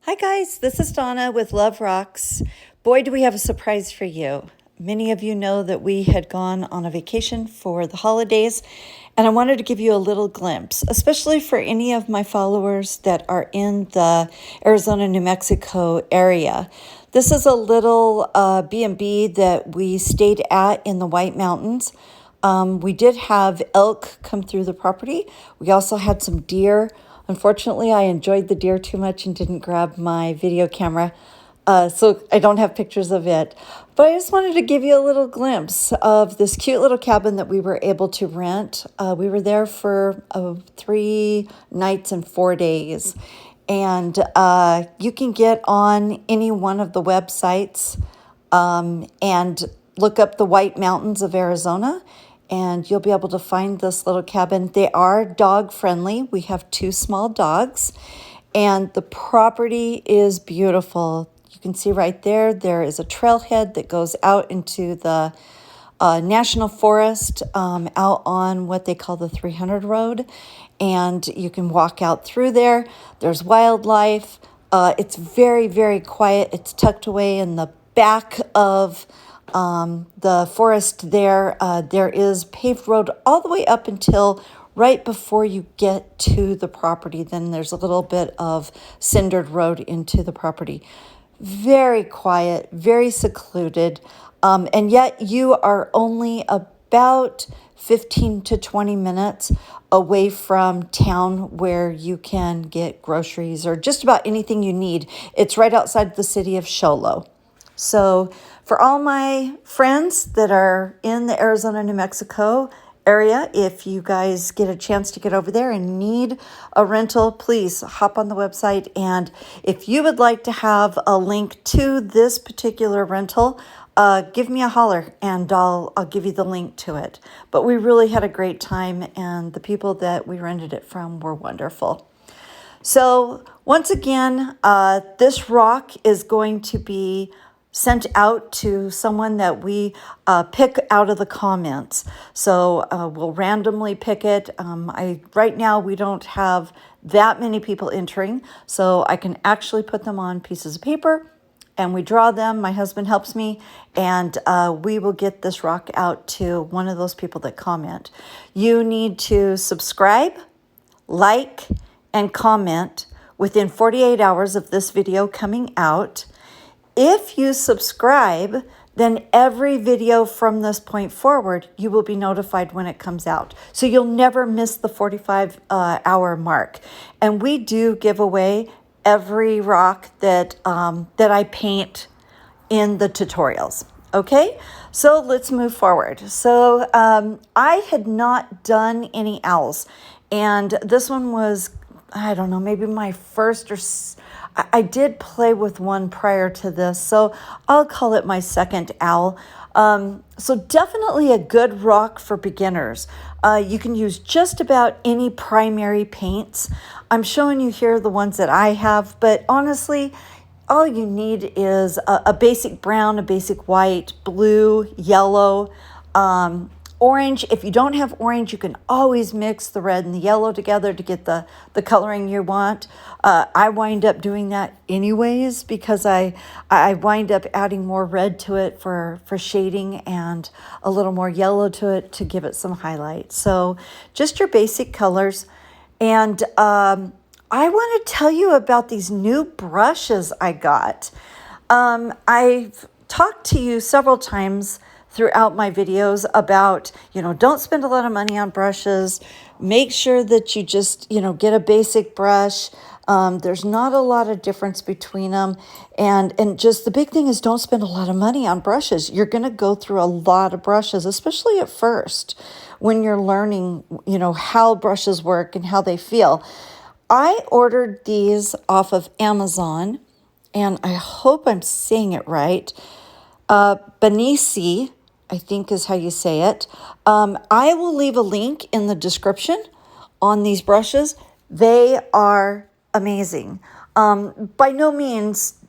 Hi guys, this is Donna with Love Rocks. Boy, do we have a surprise for you. Many of you know that we had gone on a vacation for the holidays, and I wanted to give you a little glimpse, especially for any of my followers that are in the Arizona, New Mexico area. This is a little B&B that we stayed at in the White Mountains. We did have elk come through the property. We also had some deer. Unfortunately, I enjoyed the deer too much and didn't grab my video camera, so I don't have pictures of it. But I just wanted to give you a little glimpse of this cute little cabin that we were able to rent. We were there for 3 nights and 4 days. And you can get on any one of the websites and look up the White Mountains of Arizona, and you'll be able to find this little cabin. They are dog friendly. We have 2 small dogs, and the property is beautiful. You can see right there, there is a trailhead that goes out into the National Forest, out on what they call the 300 road, and you can walk out through there. There's wildlife. It's very, very quiet. It's tucked away in the back of the forest there. There is paved road all the way up until right before you get to the property. Then there's a little bit of cindered road into the property. Very quiet, very secluded, and yet you are only about 15 to 20 minutes away from town where you can get groceries or just about anything you need. It's right outside the city of Show Low. So for all my friends that are in the Arizona, New Mexico area, if you guys get a chance to get over there and need a rental, please hop on the website. And if you would like to have a link to this particular rental, give me a holler and I'll give you the link to it. But we really had a great time, and the people that we rented it from were wonderful. So once again, this rock is going to be sent out to someone that we pick out of the comments. So we'll randomly pick it. Right now we don't have that many people entering, so I can actually put them on pieces of paper and we draw them. My husband helps me, and we will get this rock out to one of those people that comment. You need to subscribe, like, and comment within 48 hours of this video coming out. If you subscribe, then every video from this point forward, you will be notified when it comes out. So you'll never miss the 45-hour mark. And we do give away every rock that I paint in the tutorials. Okay, so let's move forward. So I had not done any owls, and this one was, I don't know, maybe my first, or I did play with one prior to this, so I'll call it my second owl. So definitely a good rock for beginners. You can use just about any primary paints. I'm showing you here the ones that I have, but honestly, all you need is a basic brown, a basic white, blue, yellow, orange. If you don't have orange, you can always mix the red and the yellow together to get the coloring you want. I wind up doing that anyways because I wind up adding more red to it for shading and a little more yellow to it to give it some highlight. So just your basic colors. And I want to tell you about these new brushes I got. I've talked to you several times throughout my videos about, don't spend a lot of money on brushes. Make sure that you just, get a basic brush. There's not a lot of difference between them. And just the big thing is don't spend a lot of money on brushes. You're going to go through a lot of brushes, especially at first when you're learning, how brushes work and how they feel. I ordered these off of Amazon, and I hope I'm saying it right. Benisi, I think is how you say it. I will leave a link in the description on these brushes. They are amazing. By no means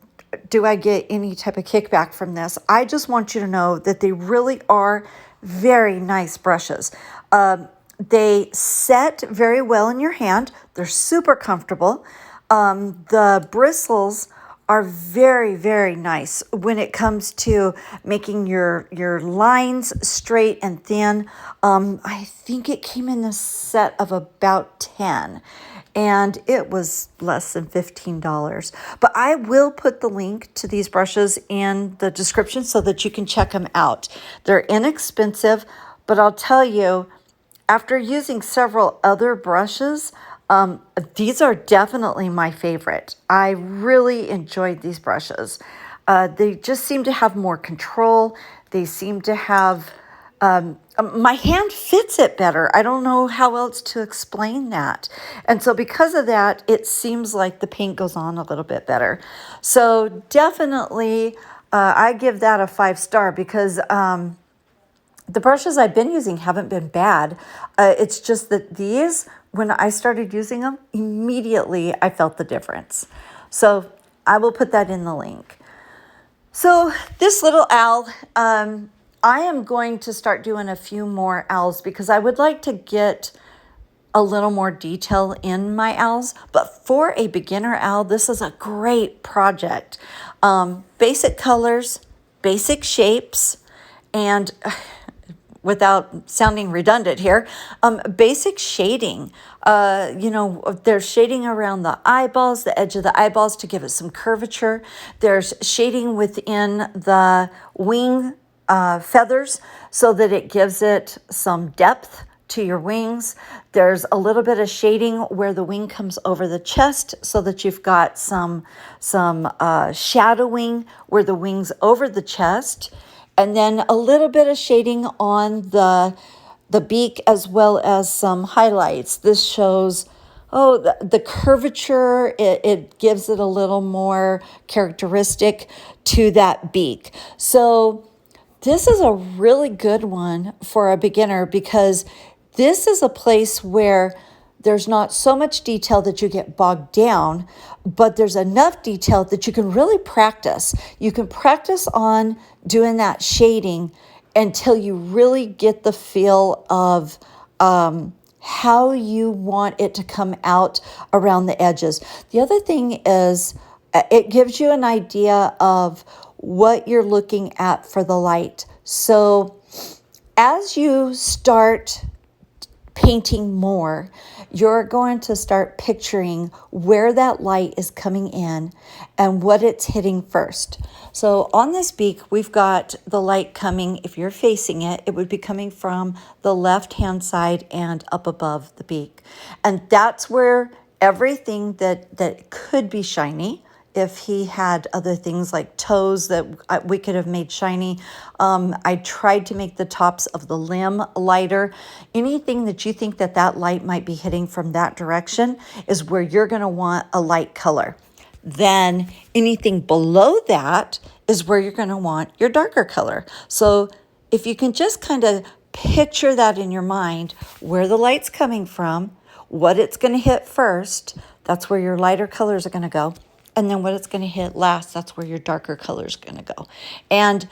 do I get any type of kickback from this. I just want you to know that they really are very nice brushes. They set very well in your hand. They're super comfortable. The bristles are very, very nice when it comes to making your lines straight and thin. I think it came in a set of about 10 and it was less than $15. But I will put the link to these brushes in the description so that you can check them out. They're inexpensive, but I'll tell you, after using several other brushes, these are definitely my favorite. I really enjoyed these brushes. They just seem to have more control. They seem to have, my hand fits it better. I don't know how else to explain that. And so because of that, it seems like the paint goes on a little bit better. So definitely, I give that a 5-star because, the brushes I've been using haven't been bad. It's just that these, when I started using them, immediately I felt the difference. So I will put that in the link. So this little owl, I am going to start doing a few more owls because I would like to get a little more detail in my owls. But for a beginner owl, this is a great project. Basic colors, basic shapes, and without sounding redundant here, basic shading. There's shading around the eyeballs, the edge of the eyeballs to give it some curvature. There's shading within the wing feathers so that it gives it some depth to your wings. There's a little bit of shading where the wing comes over the chest so that you've got some shadowing where the wing's over the chest. And then a little bit of shading on the beak as well as some highlights. This shows, the curvature, it gives it a little more characteristic to that beak. So this is a really good one for a beginner because this is a place where there's not so much detail that you get bogged down, but there's enough detail that you can really practice. You can practice on doing that shading until you really get the feel of how you want it to come out around the edges. The other thing is it gives you an idea of what you're looking at for the light. So as you start painting more, you're going to start picturing where that light is coming in and what it's hitting first. So on this beak, we've got the light coming, if you're facing it, it would be coming from the left-hand side and up above the beak. And that's where everything that could be shiny, if he had other things like toes that we could have made shiny. I tried to make the tops of the limb lighter. Anything that you think that light might be hitting from that direction is where you're going to want a light color. Then anything below that is where you're going to want your darker color. So if you can just kind of picture that in your mind, where the light's coming from, what it's going to hit first, that's where your lighter colors are going to go. And then what it's going to hit last, that's where your darker color is going to go. And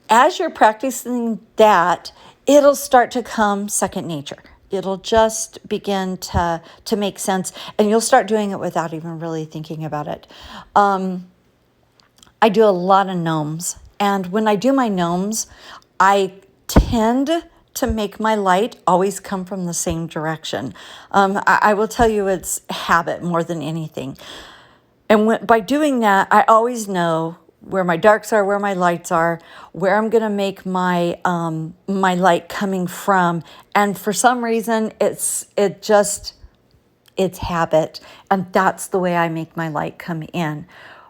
as you're practicing that, it'll start to come second nature. It'll just begin to make sense, and you'll start doing it without even really thinking about it. I do a lot of gnomes, and when I do my gnomes, I tend to make my light always come from the same direction. I will tell you it's habit more than anything. And by doing that, I always know where my darks are, where my lights are, where I'm going to make my my light coming from. And for some reason, it's habit. And that's the way I make my light come in.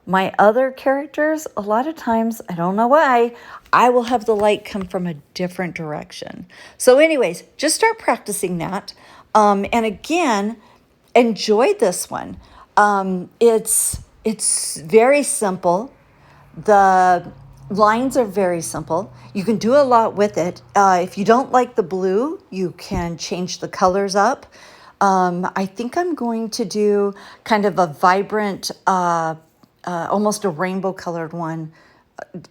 My other characters, a lot of times, I don't know why, I will have the light come from a different direction. So anyways, just start practicing that. And again, enjoy this one. It's very simple. The lines are very simple. You can do a lot with it. If you don't like the blue, you can change the colors up. I think I'm going to do kind of a vibrant, almost a rainbow colored one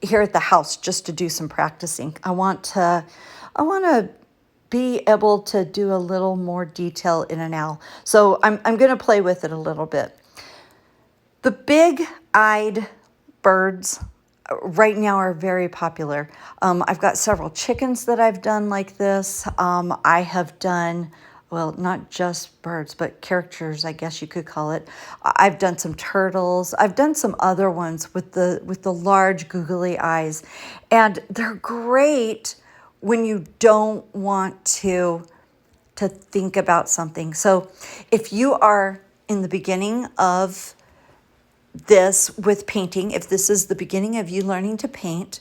here at the house just to do some practicing. I want to be able to do a little more detail in an owl. So I'm going to play with it a little bit. The big-eyed birds right now are very popular. I've got several chickens that I've done like this. I have done, well, not just birds, but characters, I guess you could call it. I've done some turtles. I've done some other ones with the large googly eyes, and they're great when you don't want to think about something. So if you are in the beginning of this with painting, if this is the beginning of you learning to paint,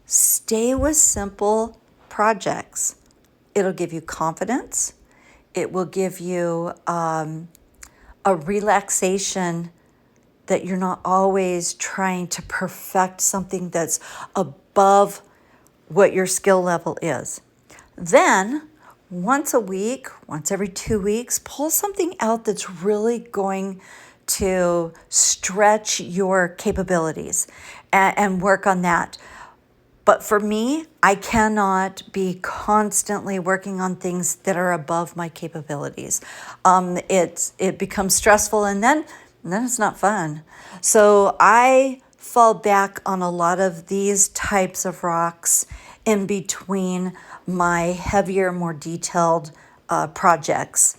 stay with simple projects. It'll give you confidence. It will give you a relaxation that you're not always trying to perfect something that's above what your skill level is. Then, once a week, once every 2 weeks, pull something out that's really going to stretch your capabilities and work on that. But for me, I cannot be constantly working on things that are above my capabilities. It becomes stressful, and then it's not fun. So I fall back on a lot of these types of rocks in between my heavier, more detailed projects.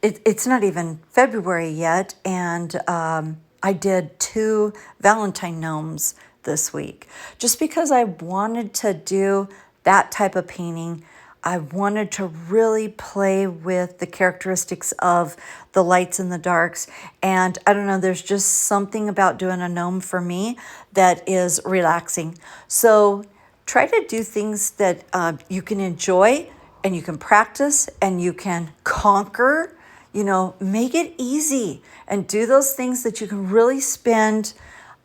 It's not even February yet, and I did 2 Valentine gnomes this week. Just because I wanted to do that type of painting, I wanted to really play with the characteristics of the lights and the darks. And I don't know, there's just something about doing a gnome for me that is relaxing. So try to do things that you can enjoy and you can practice and you can conquer. Make it easy and do those things that you can really spend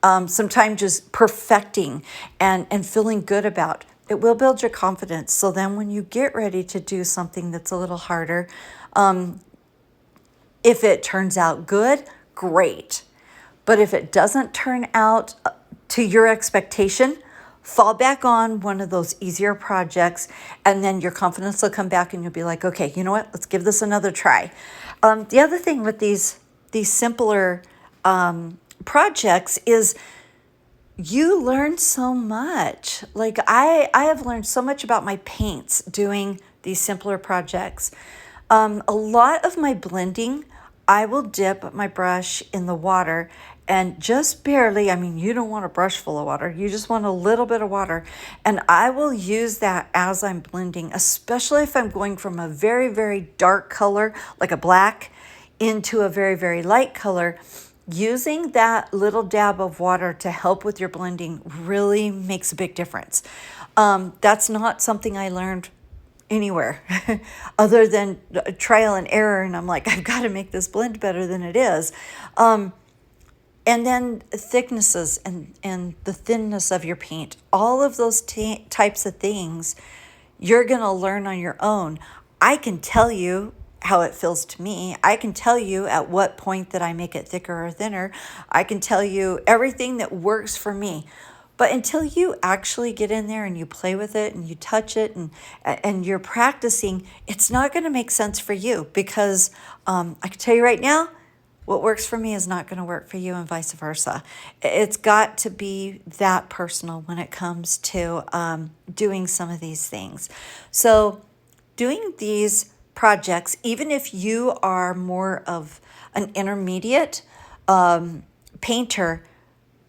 some time just perfecting and feeling good about. It will build your confidence. So then when you get ready to do something that's a little harder, if it turns out good, great. But if it doesn't turn out to your expectation, fall back on one of those easier projects, and then your confidence will come back and you'll be like, okay, you know what? Let's give this another try. The other thing with these simpler projects is you learn so much. Like I have learned so much about my paints doing these simpler projects. A lot of my blending, I will dip my brush in the water and just barely, you don't want a brush full of water. You just want a little bit of water. And I will use that as I'm blending, especially if I'm going from a very, very dark color, like a black, into a very, very light color. Using that little dab of water to help with your blending really makes a big difference. That's not something I learned anywhere other than trial and error. And I'm like, I've got to make this blend better than it is. And then thicknesses and the thinness of your paint, all of those types of things, you're going to learn on your own. I can tell you how it feels to me. I can tell you at what point that I make it thicker or thinner. I can tell you everything that works for me. But until you actually get in there and you play with it and you touch it and you're practicing, it's not going to make sense for you because I can tell you right now, what works for me is not going to work for you and vice versa. It's got to be that personal when it comes to doing some of these things. So doing these projects, even if you are more of an intermediate painter,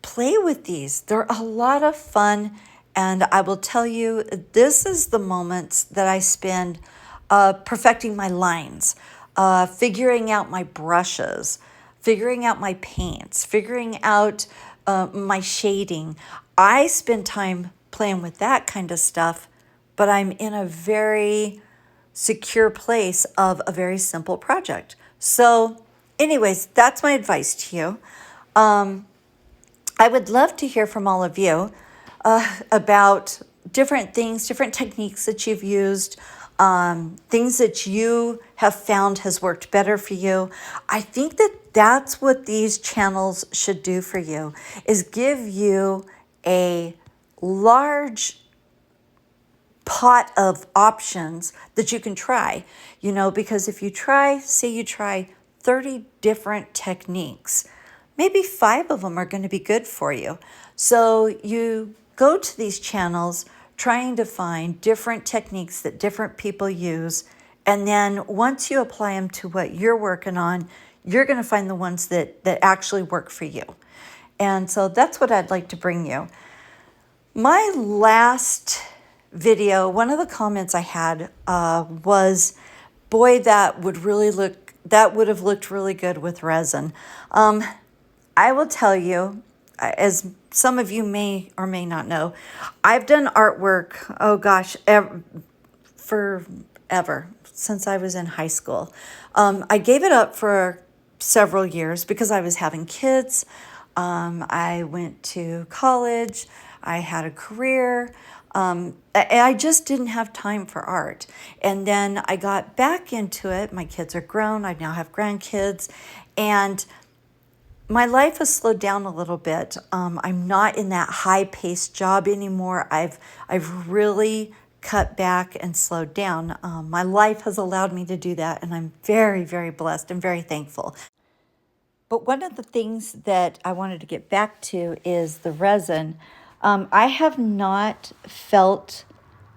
play with these. They're a lot of fun. And I will tell you, this is the moments that I spend perfecting my lines, figuring out my brushes, figuring out my paints, figuring out my shading. I spend time playing with that kind of stuff, but I'm in a very secure place of a very simple project. So anyways, that's my advice to you. I would love to hear from all of you about different things, different techniques that you've used, things that you have found has worked better for you. I think that that's what these channels should do for you, is give you a large pot of options that you can try, because if you try, say you try 30 different techniques. Maybe 5 of them are going to be good for you. So you go to these channels trying to find different techniques that different people use. And then once you apply them to what you're working on, you're going to find the ones that actually work for you. And so that's what I'd like to bring you. My last video, one of the comments I had was, boy, that would have looked really good with resin. I will tell you, as some of you may or may not know, I've done artwork, oh gosh, forever, since I was in high school. I gave it up for several years because I was having kids. I went to college. I had a career. I just didn't have time for art. And then I got back into it. My kids are grown. I now have grandkids. And my life has slowed down a little bit. I'm not in that high-paced job anymore. I've really cut back and slowed down. My life has allowed me to do that, and I'm very, very blessed and very thankful. But one of the things that I wanted to get back to is the resin. I have not felt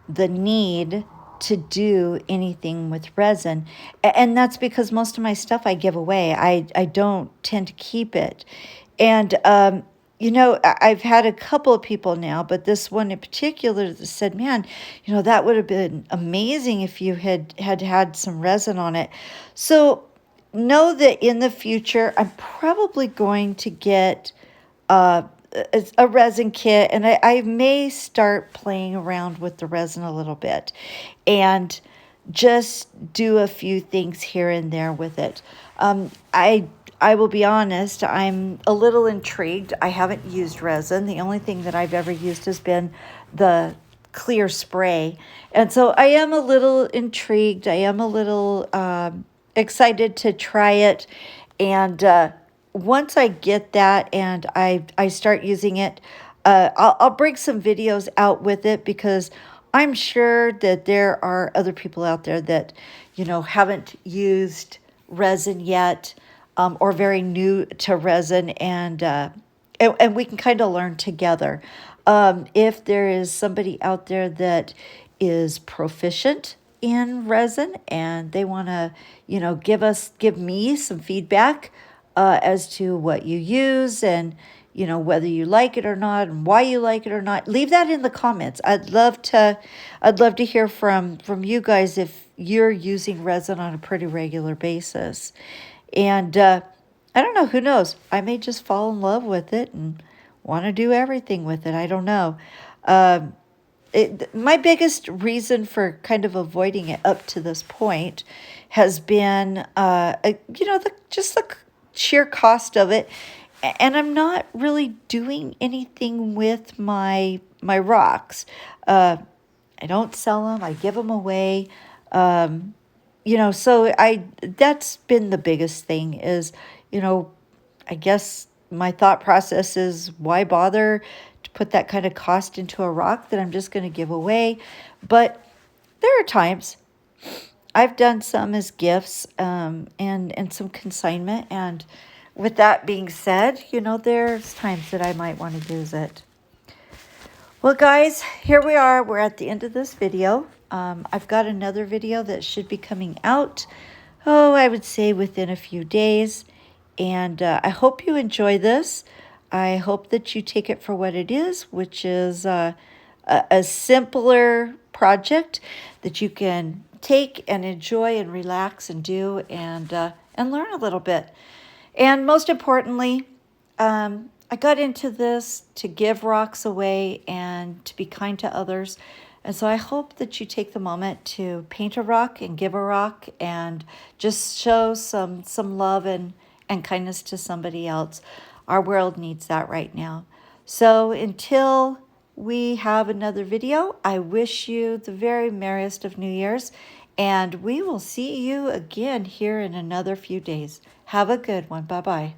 the need to do anything with resin. And that's because most of my stuff I give away. I don't tend to keep it. And, I've had a couple of people now, but this one in particular that said, man, that would have been amazing if you had some resin on it. So know that in the future, I'm probably going to get a resin kit, and I may start playing around with the resin a little bit and just do a few things here and there with it. I will be honest, I'm a little intrigued. I haven't used resin. The only thing that I've ever used has been the clear spray. And so I am a little intrigued. I am a little excited to try it. And once I get that and I start using it, I'll bring some videos out with it, because I'm sure that there are other people out there that, haven't used resin yet, or very new to resin, and we can kind of learn together. If there is somebody out there that is proficient in resin and they want to, give me some feedback as to what you use, and whether you like it or not, and why you like it or not, leave that in the comments. I'd love to hear from you guys if you're using resin on a pretty regular basis. And I don't know, who knows? I may just fall in love with it and want to do everything with it. I don't know. My biggest reason for kind of avoiding it up to this point has been, just the sheer cost of it. And I'm not really doing anything with my rocks. I don't sell them. I give them away. So that's been the biggest thing is, I guess my thought process is, why bother to put that kind of cost into a rock that I'm just going to give away? But there are times I've done some as gifts, and some consignment. And with that being said, there's times that I might want to use it. Well, guys, here we are. We're at the end of this video. I've got another video that should be coming out, I would say within a few days. And I hope you enjoy this. I hope that you take it for what it is, which is a simpler project that you can take and enjoy and relax and do, and learn a little bit. And most importantly, I got into this to give rocks away and to be kind to others. And so I hope that you take the moment to paint a rock and give a rock and just show some love and kindness to somebody else. Our world needs that right now. So until we have another video, I wish you the very merriest of New Year's, and we will see you again here in another few days. Have a good one. Bye-bye.